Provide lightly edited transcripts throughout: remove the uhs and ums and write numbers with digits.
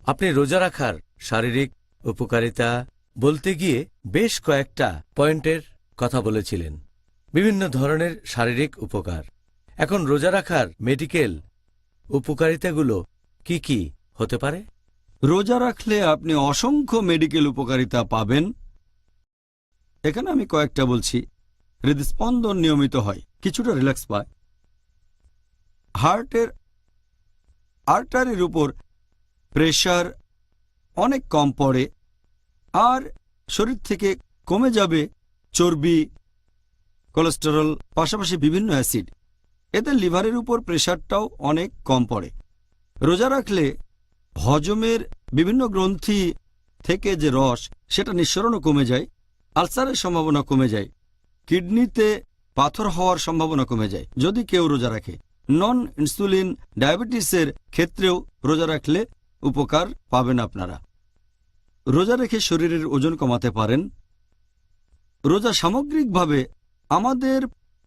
আপনি রোজা রাখার শারীরিক উপকারিতা বলতে গিয়ে বেশ কয়েকটা পয়েন্টের কথা বলেছিলেন, বিভিন্ন ধরনের শারীরিক উপকার। এখন রোজা রাখার মেডিকেল উপকারিতাগুলো কি কি হতে পারে? রোজা রাখলে আপনি অসংখ্য মেডিকেল উপকারিতা পাবেন। এখানে আমি কয়েকটা বলছি। হৃদস্পন্দন নিয়মিত হয়, কিছুটা রিল্যাক্স পায়, হার্টের আর্টারির উপর প্রেশার অনেক কম পড়ে, আর শরীর থেকে কমে যাবে চর্বি, কোলেস্টেরল, পাশাপাশি বিভিন্ন অ্যাসিড। এতে লিভারের উপর প্রেশারটাও অনেক কম পড়ে। রোজা রাখলে হজমের বিভিন্ন গ্রন্থি থেকে যে রস সেটা নিঃসরণও কমে যায়, আলসারের সম্ভাবনা কমে যায়, কিডনিতে পাথর হওয়ার সম্ভাবনা কমে যায় যদি কেউ রোজা রাখে। নন ইনসুলিন ডায়াবেটিসের ক্ষেত্রেও রোজা রাখলে উপকার পাবেন আপনারা। রোজা রেখে শরীরের ওজন কমাতে পারেন। রোজা সামগ্রিকভাবে আমাদের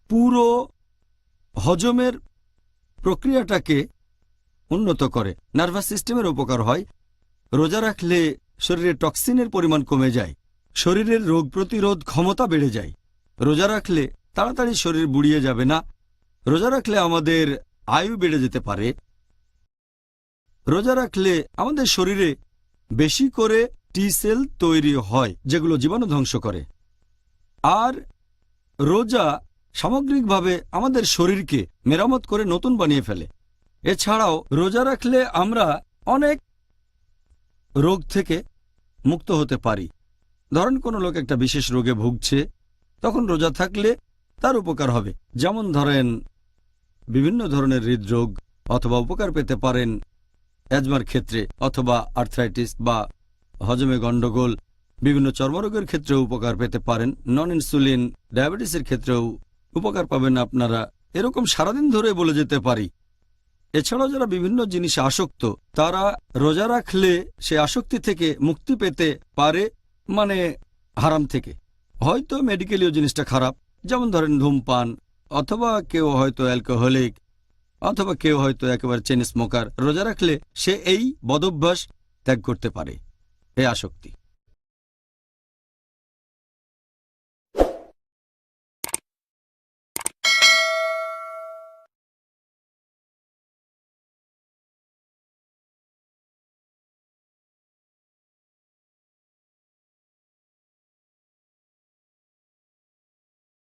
পুরো হজমের প্রক্রিয়াটাকে উন্নত করে, নার্ভাস সিস্টেমের উপকার হয়। রোজা রাখলে শরীরে টক্সিনের পরিমাণ কমে যায়, শরীরের রোগ প্রতিরোধ ক্ষমতা বেড়ে যায়। রোজা রাখলে তাড়াতাড়ি শরীর বুড়িয়ে যাবে না। রোজা রাখলে আমাদের আয়ু বেড়ে যেতে পারে। রোজা রাখলে আমাদের শরীরে বেশি করে টি সেল তৈরি হয়, যেগুলো জীবাণু ধ্বংস করে। আর রোজা সামগ্রিকভাবে আমাদের শরীরকে মেরামত করে নতুন বানিয়ে ফেলে। এছাড়াও রোজা রাখলে আমরা অনেক রোগ থেকে মুক্ত হতে পারি। ধরেন কোনো লোক একটা বিশেষ রোগে ভুগছে, তখন রোজা থাকলে তার উপকার হবে। যেমন ধরেন বিভিন্ন ধরনের হৃদরোগ, অথবা উপকার পেতে পারেন অ্যাজমার ক্ষেত্রে, অথবা আর্থ্রাইটিস বা হজমে গণ্ডগোল, বিভিন্ন চর্মরোগের ক্ষেত্রেও উপকার পেতে পারেন। নন ইনসুলিন ডায়াবেটিসের ক্ষেত্রেও উপকার পাবেন আপনারা। এরকম সারাদিন ধরে বলে যেতে পারি। এছাড়াও যারা বিভিন্ন জিনিসে আসক্ত, তারা রোজা রাখলে সে আসক্তি থেকে মুক্তি পেতে পারে, মানে হারাম থেকে। হয়তো মেডিকেলীয় জিনিসটা খারাপ, যেমন ধরেন ধূমপান, অথবা কেউ হয়তো অ্যালকোহলিক, অথবা কেউ হয়তো একেবারে চেন স্মোকার। রোজা রাখলে সে এই বদভ্যাস ত্যাগ করতে পারে, এই আসক্তি।